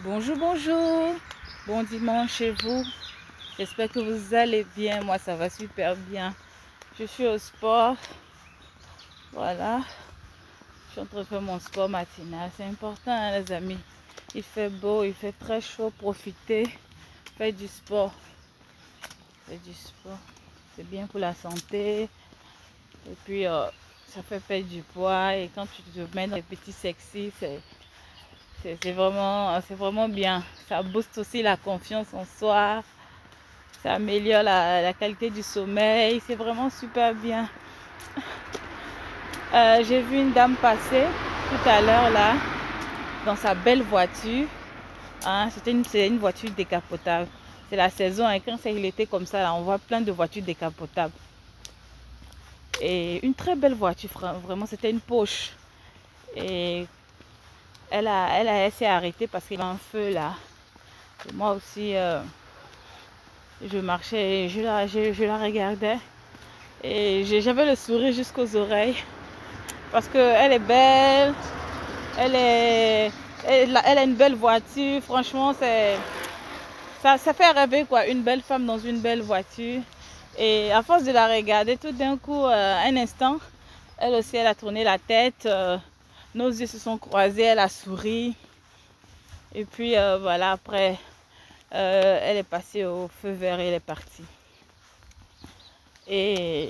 Bonjour, bonjour, bon dimanche chez vous. J'espère que vous allez bien. Moi, ça va super bien. Je suis au sport. Voilà, je suis en train de faire mon sport matinal. C'est important, hein, les amis. Il fait beau, il fait très chaud. Profitez, faites du sport. Faites du sport. C'est bien pour la santé. Et puis, ça fait perdre du poids. Et quand tu te mets dans les petits sexy, c'est vraiment bien. Ça booste aussi la confiance en soi. Ça améliore la qualité du sommeil. C'est vraiment super bien. J'ai vu une dame passer tout à l'heure là, dans sa belle voiture. Hein, c'est une voiture décapotable. C'est la saison et quand c'est l'été comme ça, là, on voit plein de voitures décapotables. Et une très belle voiture, vraiment, c'était une Porsche. Et elle s'est arrêtée parce qu'il y a un feu là. Et moi aussi, je marchais, je la regardais. Et j'avais le sourire jusqu'aux oreilles. Parce qu'elle est belle. Elle a une belle voiture. Franchement, ça fait rêver quoi. Une belle femme dans une belle voiture. Et à force de la regarder, tout d'un coup, un instant, elle aussi, elle a tourné la tête. Nos yeux se sont croisés, elle a souri. Et puis voilà, après, elle est passée au feu vert et elle est partie. Et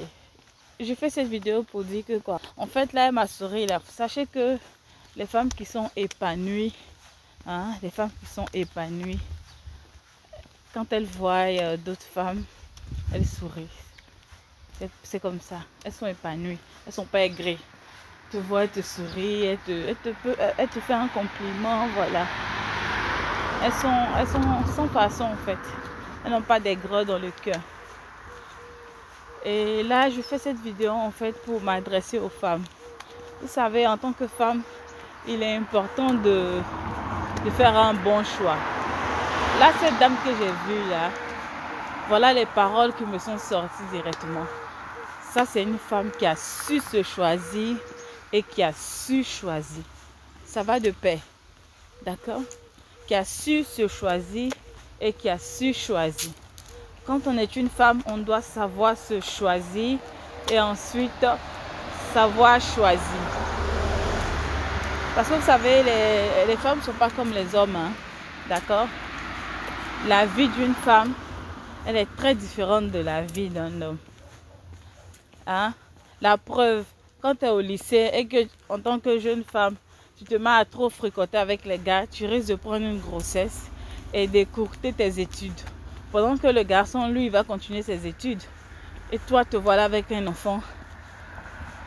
je fais cette vidéo pour dire que quoi. En fait, là, elle m'a souri. Là. Sachez que les femmes qui sont épanouies, hein, les femmes qui sont épanouies, quand elles voient d'autres femmes, elles sourient. C'est comme ça. Elles sont épanouies. Elles ne sont pas aigries. Te voit, elle te sourit, elle te fait un compliment, voilà. Elles sont sans façon en fait. Elles n'ont pas d'aigreur dans le cœur. Et là, je fais cette vidéo en fait pour m'adresser aux femmes. Vous savez, en tant que femme, il est important de faire un bon choix. Là, cette dame que j'ai vue là, voilà les paroles qui me sont sorties directement. Ça, c'est une femme qui a su se choisir et qui a su choisir. Ça va de pair. D'accord? Qui a su se choisir et qui a su choisir. Quand on est une femme, on doit savoir se choisir et ensuite savoir choisir. Parce que vous savez, les femmes ne sont pas comme les hommes. Hein? D'accord? La vie d'une femme, elle est très différente de la vie d'un homme. Hein? La preuve, quand tu es au lycée et que en tant que jeune femme, tu te mets à trop fréquenter avec les gars, tu risques de prendre une grossesse et d'écourter tes études. Pendant que le garçon, lui, il va continuer ses études. Et toi, te voilà avec un enfant.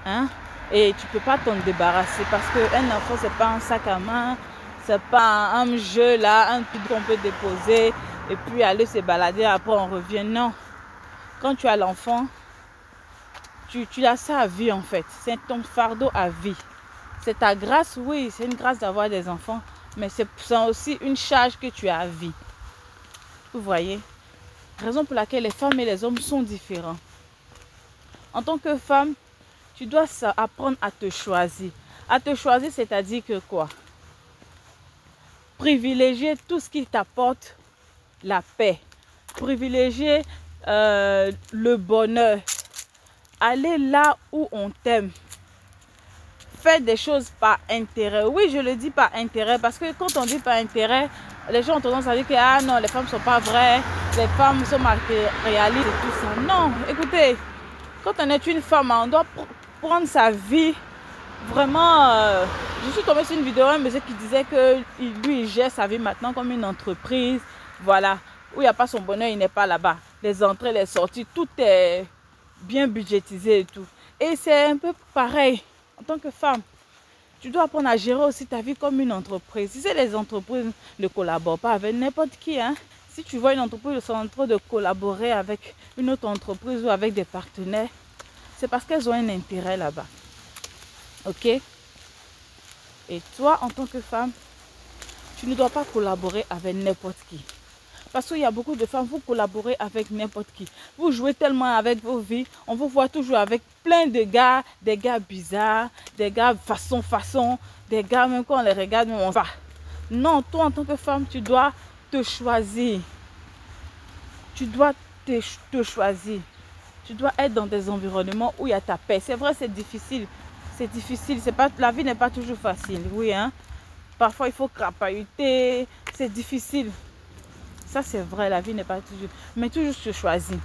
Hein? Et tu ne peux pas t'en débarrasser parce qu'un enfant, ce n'est pas un sac à main, ce n'est pas un jeu là, un truc qu'on peut déposer et puis aller se balader, après on revient. Non. Quand tu as l'enfant, tu as ça à vie en fait. C'est ton fardeau à vie. C'est ta grâce, oui, c'est une grâce d'avoir des enfants, mais c'est aussi une charge que tu as à vie. Vous voyez? Raison pour laquelle les femmes et les hommes sont différents. En tant que femme, tu dois apprendre à te choisir. À te choisir, c'est-à-dire que quoi? Privilégier tout ce qui t'apporte la paix. Privilégier le bonheur. Aller là où on t'aime. Faire des choses par intérêt. Oui, je le dis par intérêt parce que quand on dit par intérêt, les gens ont tendance à dire que ah non, les femmes ne sont pas vraies, les femmes sont matérialistes et tout ça. Non, écoutez, quand on est une femme, on doit prendre sa vie vraiment. Je suis tombée sur une vidéo, un monsieur qui disait que lui, il gère sa vie maintenant comme une entreprise. Voilà, où il n'y a pas son bonheur, il n'est pas là-bas. Les entrées, les sorties, tout est bien budgétisé et tout. Et c'est un peu pareil. En tant que femme, tu dois apprendre à gérer aussi ta vie comme une entreprise. Si les entreprises ne collaborent pas avec n'importe qui, hein, si tu vois une entreprise qui est en train de collaborer avec une autre entreprise ou avec des partenaires, c'est parce qu'elles ont un intérêt là-bas. Ok? Et toi, en tant que femme, tu ne dois pas collaborer avec n'importe qui. Parce qu'il y a beaucoup de femmes, vous collaborez avec n'importe qui. Vous jouez tellement avec vos vies. On vous voit toujours avec plein de gars, des gars bizarres, des gars façon, des gars même quand on les regarde, on va. Non, toi en tant que femme, tu dois te choisir. Tu dois te choisir. Tu dois être dans des environnements où il y a ta paix. C'est vrai, c'est difficile. C'est difficile. La vie n'est pas toujours facile. Oui, hein. Parfois, il faut crapahuter. C'est difficile. Ça, c'est vrai. La vie n'est pas toujours... Mais toujours se choisir.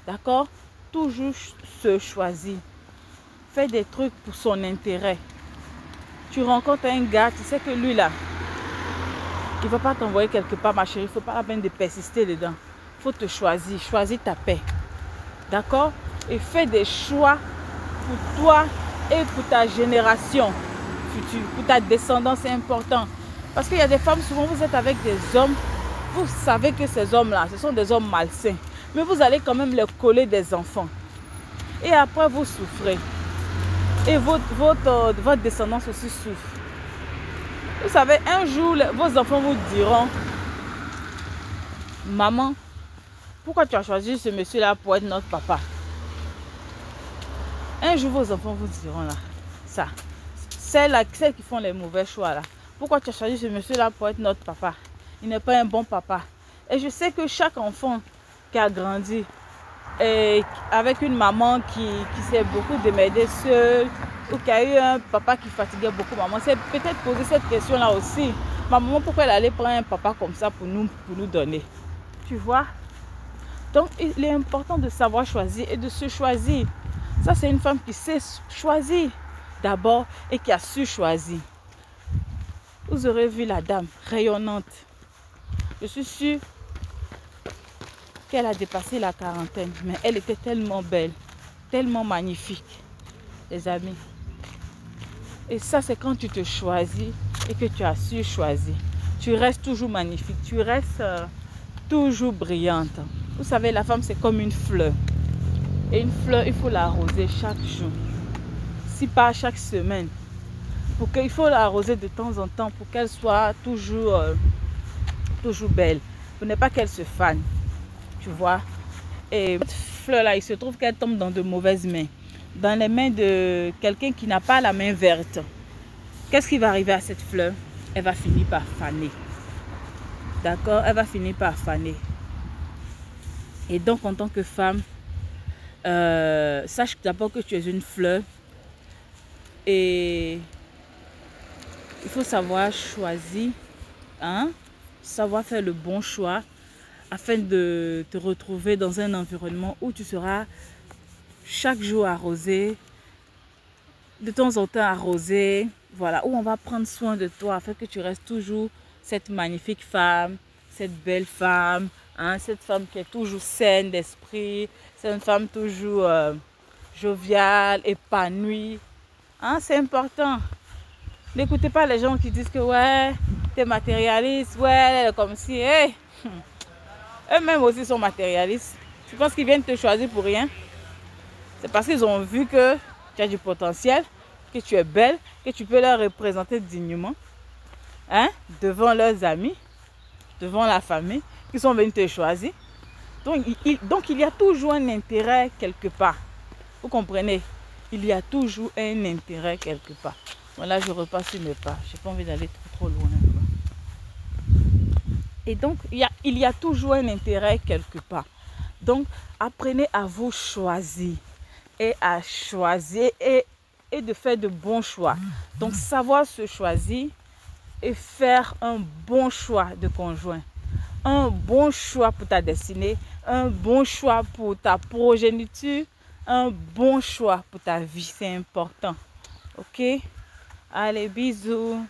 D'accord? Toujours se choisir. Fais des trucs pour son intérêt. Tu rencontres un gars, tu sais que lui, là, il ne va pas t'envoyer quelque part, ma chérie. Il ne faut pas la peine de persister dedans. Il faut te choisir. Choisis ta paix. D'accord? Et fais des choix pour toi et pour ta génération future, pour ta descendance, c'est important. Parce qu'il y a des femmes, souvent vous êtes avec des hommes, vous savez que ces hommes-là, ce sont des hommes malsains. Mais vous allez quand même leur coller des enfants. Et après, vous souffrez. Et votre descendance aussi souffre. Vous savez, un jour, vos enfants vous diront, maman, pourquoi tu as choisi ce monsieur-là pour être notre papa? Un jour, vos enfants vous diront là, ça. Celles qui font les mauvais choix là. Pourquoi tu as choisi ce monsieur-là pour être notre papa? Il n'est pas un bon papa. Et je sais que chaque enfant qui a grandi et avec une maman qui s'est beaucoup démerdée seule ou qui a eu un papa qui fatiguait beaucoup maman, c'est peut-être poser cette question-là aussi. Ma maman, pourquoi elle allait prendre un papa comme ça pour nous donner? Tu vois? Donc, il est important de savoir choisir et de se choisir. Ça, c'est une femme qui sait choisir d'abord et qui a su choisir. Vous aurez vu la dame rayonnante. Je suis sûre qu'elle a dépassé la quarantaine, mais elle était tellement belle, tellement magnifique, les amis. Et ça, c'est quand tu te choisis et que tu as su choisir. Tu restes toujours magnifique, tu restes toujours brillante. Vous savez, la femme, c'est comme une fleur. Et une fleur, il faut l'arroser chaque jour. Si pas chaque semaine. Il faut l'arroser de temps en temps pour qu'elle soit toujours belle. Pour ne pas qu'elle se fane. Tu vois. Et cette fleur-là, il se trouve qu'elle tombe dans de mauvaises mains. Dans les mains de quelqu'un qui n'a pas la main verte. Qu'est-ce qui va arriver à cette fleur? Elle va finir par faner. D'accord? Elle va finir par faner. Et donc, en tant que femme, sache d'abord que tu es une fleur. Et il faut savoir choisir, hein? Savoir faire le bon choix afin de te retrouver dans un environnement où tu seras chaque jour arrosé, de temps en temps arrosé, voilà, où on va prendre soin de toi afin que tu restes toujours cette magnifique femme, cette belle femme, hein? Cette femme qui est toujours saine d'esprit, c'est une femme toujours joviale, épanouie. Hein? C'est important. N'écoutez pas les gens qui disent que ouais, t'es matérialiste, ouais, elle est comme si, hey. Eux-mêmes aussi sont matérialistes. Tu penses qu'ils viennent te choisir pour rien? C'est parce qu'ils ont vu que tu as du potentiel, que tu es belle, que tu peux leur représenter dignement, hein, devant leurs amis, devant la famille, qui sont venus te choisir. Donc il y a toujours un intérêt quelque part. Vous comprenez? Il y a toujours un intérêt quelque part. Voilà, je repasse sur mes pas. Je n'ai pas envie d'aller trop loin. Et donc, il y a toujours un intérêt quelque part. Donc, apprenez à vous choisir. Et à choisir et de faire de bons choix. Donc, savoir se choisir et faire un bon choix de conjoint. Un bon choix pour ta destinée. Un bon choix pour ta progéniture. Un bon choix pour ta vie. C'est important. Ok? Allez, bisous.